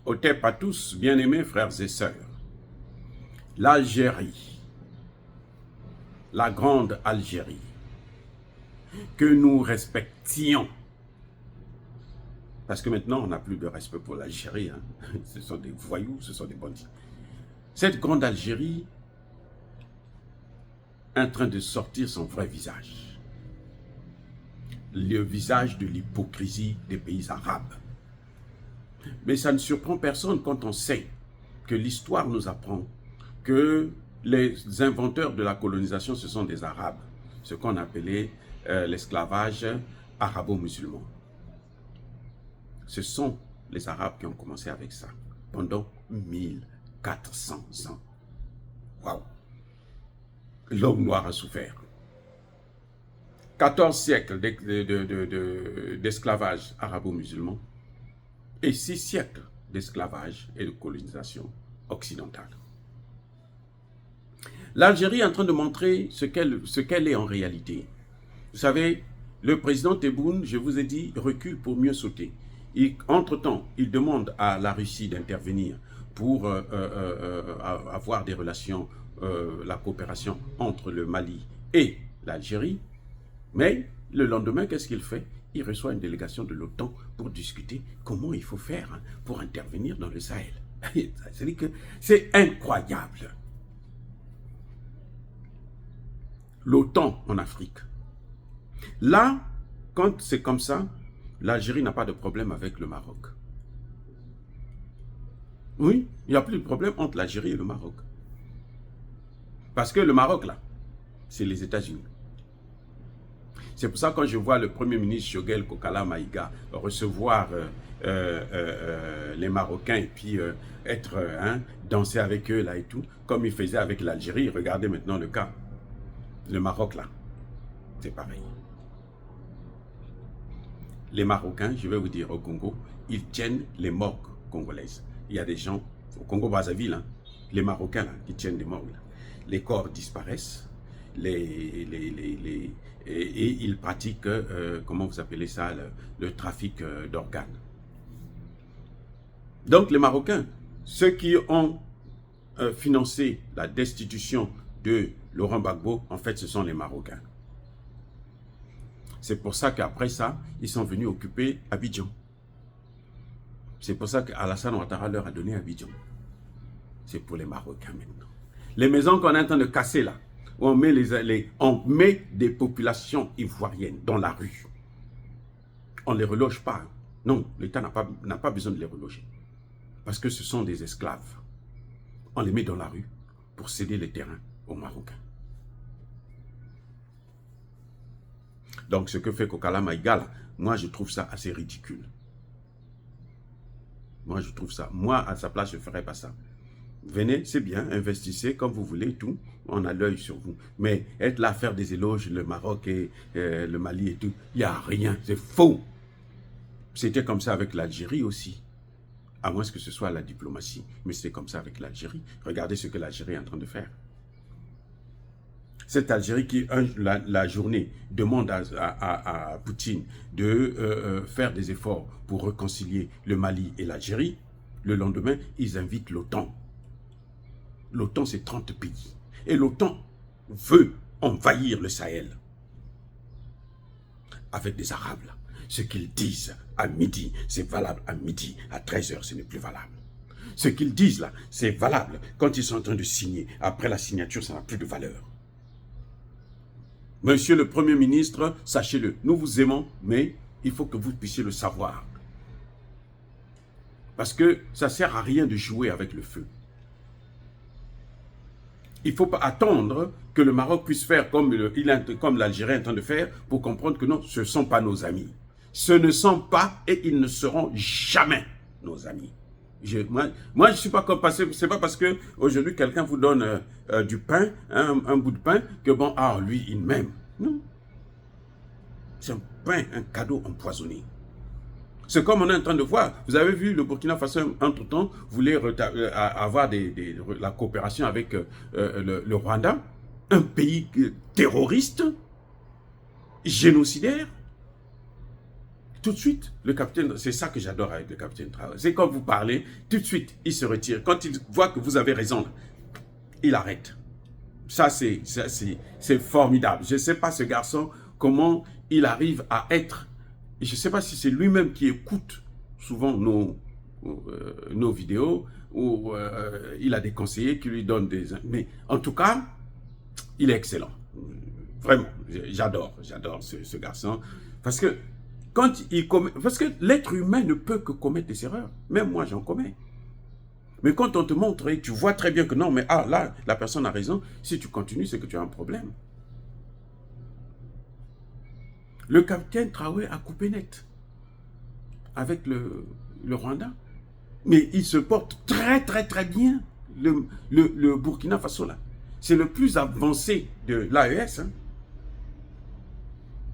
Otep à tous, bien-aimés frères et sœurs. L'Algérie, la grande Algérie, que nous respections, parce que maintenant on n'a plus de respect pour l'Algérie, hein. Ce sont des voyous, ce sont des bandits. Cette grande Algérie est en train de sortir son vrai visage. Le visage de l'hypocrisie des pays arabes. Mais ça ne surprend personne quand on sait que l'histoire nous apprend que les inventeurs de la colonisation, ce sont des Arabes, ce qu'on appelait l'esclavage arabo-musulman. Ce sont les Arabes qui ont commencé avec ça pendant 1400 ans. Waouh! L'homme noir a souffert. 14 siècles d'esclavage arabo-musulman et 6 siècles d'esclavage et de colonisation occidentale. L'Algérie est en train de montrer ce qu'elle est en réalité. Vous savez, le président Tebboune, je vous ai dit, recule pour mieux sauter. Entre-temps, il demande à la Russie d'intervenir pour avoir des relations, la coopération entre le Mali et l'Algérie. Mais le lendemain, qu'est-ce qu'il fait? Il reçoit une délégation de l'OTAN pour discuter comment il faut faire pour intervenir dans le Sahel. C'est-à-dire que c'est incroyable. L'OTAN en Afrique. Là, quand c'est comme ça, l'Algérie n'a pas de problème avec le Maroc. Oui, il n'y a plus de problème entre l'Algérie et le Maroc. Parce que le Maroc, là, c'est les États-Unis. C'est pour ça que quand je vois le Premier ministre Choguel Kokala Maïga recevoir les Marocains et puis danser avec eux là et tout, comme il faisait avec l'Algérie, regardez maintenant le cas. Le Maroc là, c'est pareil. Les Marocains, je vais vous dire au Congo, ils tiennent les morgues congolaises. Il y a des gens au Congo-Brazzaville, hein, les Marocains là, qui tiennent des morgues là. Les corps disparaissent, et ils pratiquent, comment vous appelez ça, le trafic d'organes. Donc les Marocains, ceux qui ont financé la destitution de Laurent Gbagbo, en fait ce sont les Marocains. C'est pour ça qu'après ça, ils sont venus occuper Abidjan. C'est pour ça qu'Alassane Ouattara leur a donné Abidjan. C'est pour les Marocains maintenant. Les maisons qu'on est en train de casser là, où on met des populations ivoiriennes dans la rue. On ne les reloge pas. Non, l'État n'a pas besoin de les reloger. Parce que ce sont des esclaves. On les met dans la rue pour céder les terrains aux Marocains. Donc ce que fait Kokala Maïga, moi je trouve ça assez ridicule. Moi je trouve ça. Moi à sa place je ne ferais pas ça. Venez, c'est bien, investissez comme vous voulez, tout. On a l'œil sur vous. Mais être là à faire des éloges, le Maroc et le Mali et tout, il n'y a rien, c'est faux. C'était comme ça avec l'Algérie aussi. À moins que ce soit la diplomatie. Mais c'est comme ça avec l'Algérie. Regardez ce que l'Algérie est en train de faire. Cette Algérie qui, la journée, demande à Poutine de faire des efforts pour réconcilier le Mali et l'Algérie, le lendemain, ils invitent l'OTAN. L'OTAN, c'est 30 pays. Et l'OTAN veut envahir le Sahel. Avec des Arabes, là. Ce qu'ils disent à midi, c'est valable à midi. À 13h, ce n'est plus valable. Ce qu'ils disent là, c'est valable quand ils sont en train de signer. Après la signature, ça n'a plus de valeur. Monsieur le Premier ministre, sachez-le, nous vous aimons, mais il faut que vous puissiez le savoir. Parce que ça ne sert à rien de jouer avec le feu. Il ne faut pas attendre que le Maroc puisse faire comme l'Algérie est en train de faire pour comprendre que non, ce ne sont pas nos amis. Ce ne sont pas et ils ne seront jamais nos amis. Moi, je ne suis pas comme passé. Ce n'est pas parce qu'aujourd'hui, quelqu'un vous donne du pain, un bout de pain, que bon, ah, lui, il m'aime. Non. C'est un pain, un cadeau empoisonné. C'est comme on est en train de voir. Vous avez vu, le Burkina Faso, entre-temps, voulait avoir la coopération avec le Rwanda, un pays terroriste, génocidaire. tout de suite, le capitaine, c'est ça que j'adore avec le capitaine Traoré. C'est quand vous parlez, tout de suite, il se retire. Quand il voit que vous avez raison, il arrête. Ça, c'est formidable. Je ne sais pas, ce garçon, comment il arrive à être. Et je ne sais pas si c'est lui-même qui écoute souvent nos vidéos, ou il a des conseillers qui lui donnent des... Mais en tout cas, il est excellent. Vraiment, j'adore ce garçon. Parce que parce que l'être humain ne peut que commettre des erreurs. Même moi, j'en commets. Mais quand on te montre et tu vois très bien que non, mais là, la personne a raison, si tu continues, c'est que tu as un problème. Le capitaine Traoré a coupé net avec le Rwanda. Mais il se porte très, très, très bien, le Burkina Faso, là. C'est le plus avancé de l'AES. Hein.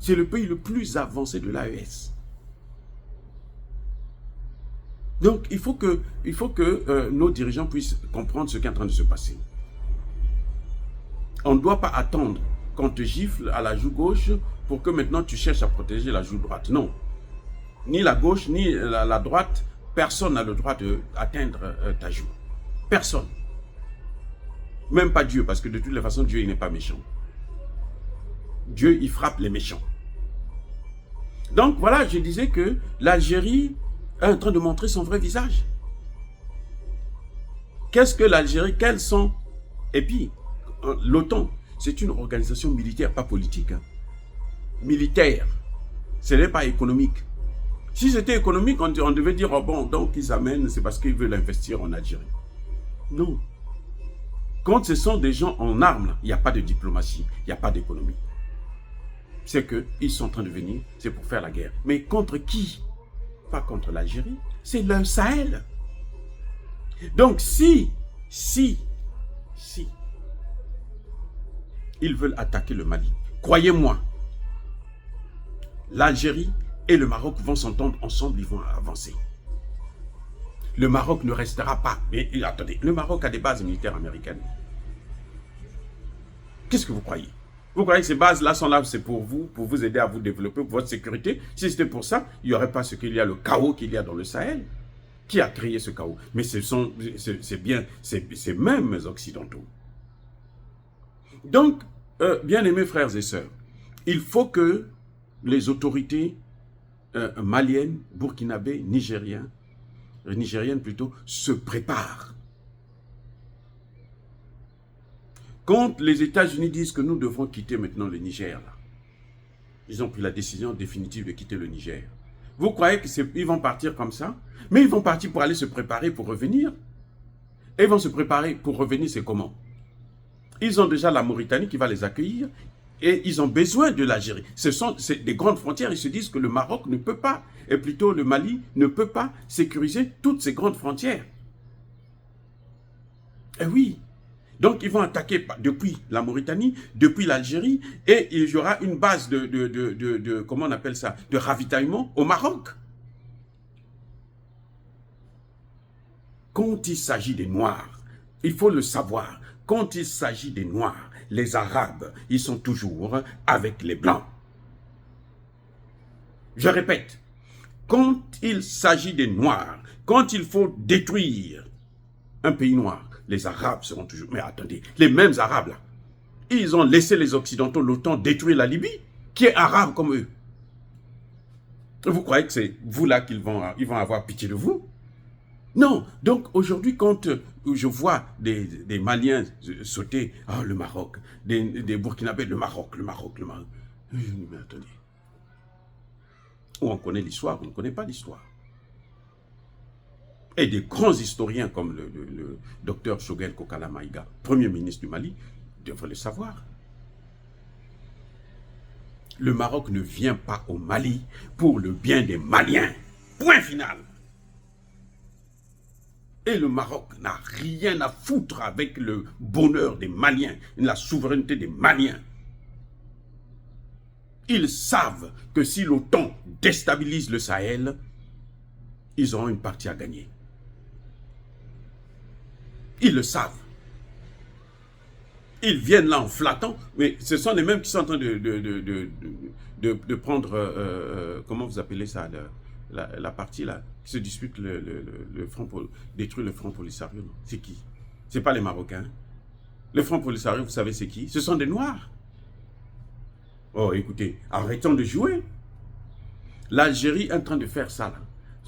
C'est le pays le plus avancé de l'AES. Donc, il faut que nos dirigeants puissent comprendre ce qui est en train de se passer. On ne doit pas attendre qu'on te gifle à la joue gauche pour que maintenant tu cherches à protéger la joue droite. Non. Ni la gauche, ni la droite, personne n'a le droit d'atteindre ta joue. Personne. Même pas Dieu, parce que de toutes les façons, Dieu, il n'est pas méchant. Dieu, il frappe les méchants. Donc, voilà, je disais que l'Algérie est en train de montrer son vrai visage. Qu'est-ce que l'Algérie? Quels sont... Et puis, l'OTAN, c'est une organisation militaire, pas politique. Hein. Militaire. Ce n'est pas économique. Si c'était économique, on devait dire, oh bon, donc ils amènent, c'est parce qu'ils veulent investir en Algérie. Non. Quand ce sont des gens en armes, il n'y a pas de diplomatie, il n'y a pas d'économie. C'est qu'ils sont en train de venir, c'est pour faire la guerre. Mais contre qui? Pas contre l'Algérie, c'est le Sahel. Donc si ils veulent attaquer le Mali, croyez-moi, l'Algérie et le Maroc vont s'entendre ensemble, ils vont avancer. Le Maroc ne restera pas. Mais attendez, le Maroc a des bases militaires américaines. Qu'est-ce que vous croyez? Vous croyez que ces bases-là sont là, c'est pour vous aider à vous développer, pour votre sécurité? Si c'était pour ça, il n'y aurait pas ce qu'il y a, le chaos qu'il y a dans le Sahel. Qui a créé ce chaos? Mais c'est bien ces mêmes occidentaux. Donc, bien-aimés frères et sœurs, il faut que les autorités maliennes, burkinabés, nigériennes plutôt, se préparent. Quand les États-Unis disent que nous devons quitter maintenant le Niger, là, ils ont pris la décision définitive de quitter le Niger. Vous croyez qu'ils vont partir comme ça? Mais ils vont partir pour aller se préparer pour revenir. Et ils vont se préparer pour revenir, c'est comment? Ils ont déjà la Mauritanie qui va les accueillir et ils ont besoin de l'Algérie. C'est des grandes frontières. Ils se disent que le Maroc ne peut pas, et plutôt le Mali ne peut pas sécuriser toutes ces grandes frontières. Eh oui. Donc, ils vont attaquer depuis la Mauritanie, depuis l'Algérie, et il y aura une base comment on appelle ça, de ravitaillement au Maroc. Quand il s'agit des Noirs, il faut le savoir, quand il s'agit des Noirs, les Arabes, ils sont toujours avec les Blancs. Je répète, quand il s'agit des Noirs, quand il faut détruire un pays noir, les Arabes seront toujours... Mais attendez, les mêmes Arabes là, ils ont laissé les Occidentaux l'OTAN détruire la Libye, qui est arabe comme eux. Vous croyez que c'est vous là qu'ils vont avoir pitié de vous? Non. Donc aujourd'hui, quand je vois des Maliens sauter, oh, le Maroc, des Burkinabés, le Maroc. Mais attendez. Ou on connaît l'histoire, ou on ne connaît pas l'histoire. Et des grands historiens comme le docteur Choguel Kokala Maïga, Premier ministre du Mali, devraient le savoir. Le Maroc ne vient pas au Mali pour le bien des Maliens. Point final. Et le Maroc n'a rien à foutre avec le bonheur des Maliens, la souveraineté des Maliens. Ils savent que si l'OTAN déstabilise le Sahel, ils auront une partie à gagner. Ils le savent. Ils viennent là en flattant, mais ce sont les mêmes qui sont en train de prendre, comment vous appelez ça, la partie là, qui se dispute le front pour détruire le front Polisario. C'est qui? C'est pas les Marocains. Le front Polisario, vous savez c'est qui? Ce sont des Noirs. Oh, écoutez, arrêtons de jouer. L'Algérie est en train de faire ça là,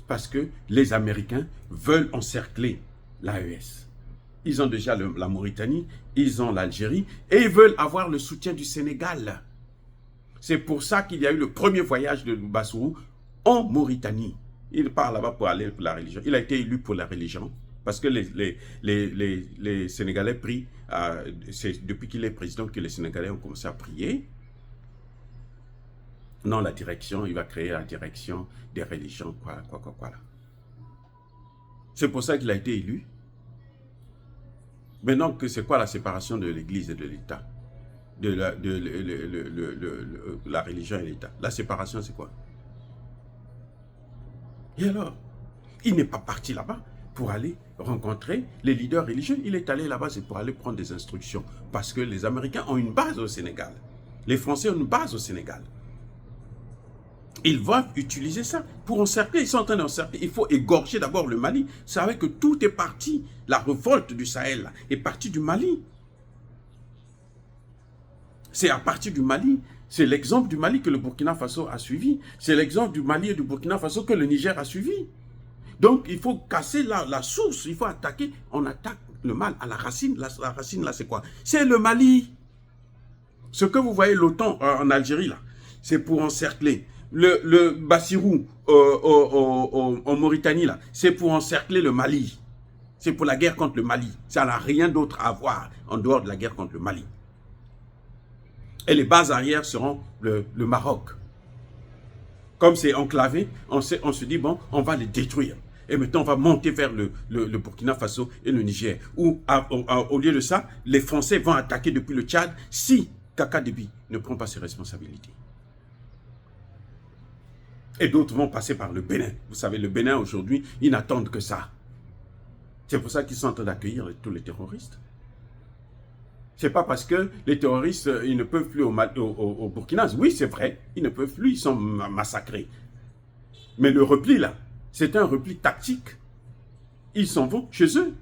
parce que les Américains veulent encercler l'AES. Ils ont déjà la Mauritanie, ils ont l'Algérie, et ils veulent avoir le soutien du Sénégal. C'est pour ça qu'il y a eu le premier voyage de Bassirou en Mauritanie. Il part là-bas pour aller pour la religion. Il a été élu pour la religion, parce que les Sénégalais prient, c'est depuis qu'il est président que les Sénégalais ont commencé à prier. Non, la direction, il va créer la direction des religions, quoi. C'est pour ça qu'il a été élu. Maintenant, c'est quoi la séparation de l'Église et de l'État? De la religion et l'État. La séparation, c'est quoi? Et alors, il n'est pas parti là-bas pour aller rencontrer les leaders religieux. Il est allé là-bas, c'est pour aller prendre des instructions. Parce que les Américains ont une base au Sénégal. Les Français ont une base au Sénégal. Ils vont utiliser ça pour encercler. Ils sont en train d'encercler. Il faut égorger d'abord le Mali. Vous savez que tout est parti. La révolte du Sahel est partie du Mali. C'est à partir du Mali. C'est l'exemple du Mali que le Burkina Faso a suivi. C'est l'exemple du Mali et du Burkina Faso que le Niger a suivi. Donc, il faut casser la source. Il faut attaquer. On attaque le mal à la racine. La racine, là, c'est quoi? C'est le Mali. Ce que vous voyez, l'OTAN en Algérie, là, c'est pour encercler. Le Bassirou en Mauritanie, là, c'est pour encercler le Mali. C'est pour la guerre contre le Mali. Ça n'a rien d'autre à voir en dehors de la guerre contre le Mali. Et les bases arrières seront le Maroc. Comme c'est enclavé, on se dit, bon, on va les détruire. Et maintenant, on va monter vers le Burkina Faso et le Niger. Où, au lieu de ça, les Français vont attaquer depuis le Tchad si Kaka Déby ne prend pas ses responsabilités. Et d'autres vont passer par le Bénin. Vous savez, le Bénin, aujourd'hui, ils n'attendent que ça. C'est pour ça qu'ils sont en train d'accueillir tous les terroristes. C'est pas parce que les terroristes, ils ne peuvent plus au Burkina. Oui, c'est vrai, ils ne peuvent plus, ils sont massacrés. Mais le repli, là, c'est un repli tactique. Ils s'en vont chez eux.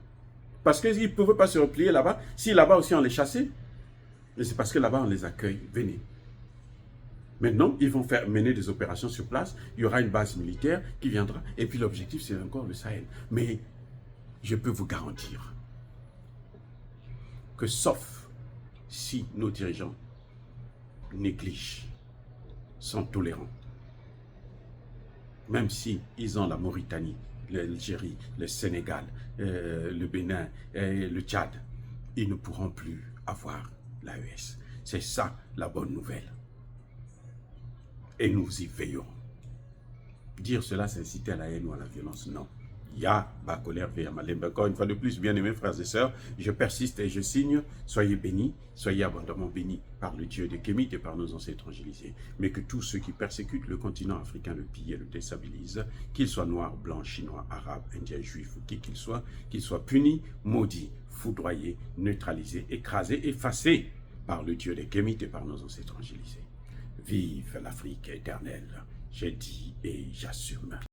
Parce qu'ils ne pouvaient pas se replier là-bas. Si là-bas aussi on les chassait, mais c'est parce que là-bas on les accueille. Venez. Maintenant, ils vont mener des opérations sur place. Il y aura une base militaire qui viendra. Et puis l'objectif, c'est encore le Sahel. Mais je peux vous garantir que sauf si nos dirigeants négligent, sont tolérants, même si ils ont la Mauritanie, l'Algérie, le Sénégal, le Bénin, le Tchad, ils ne pourront plus avoir l'AES. C'est ça la bonne nouvelle. Et nous y veillerons. Dire cela, c'est inciter à la haine ou à la violence, non. Ya, ba colère, veille malem. Encore une fois de plus, bien aimés frères et sœurs, je persiste et je signe. Soyez bénis, soyez abondamment bénis par le Dieu de Kémit et par nos ancêtres évangélisés. Mais que tous ceux qui persécutent le continent africain le pillent et le déstabilisent, qu'ils soient noirs, blancs, chinois, arabes, indiens, juifs, ou qui qu'ils soient punis, maudits, foudroyés, neutralisés, écrasés, effacés par le Dieu de Kémit et par nos ancêtres évangélisés. Vive l'Afrique éternelle, j'ai dit et j'assume.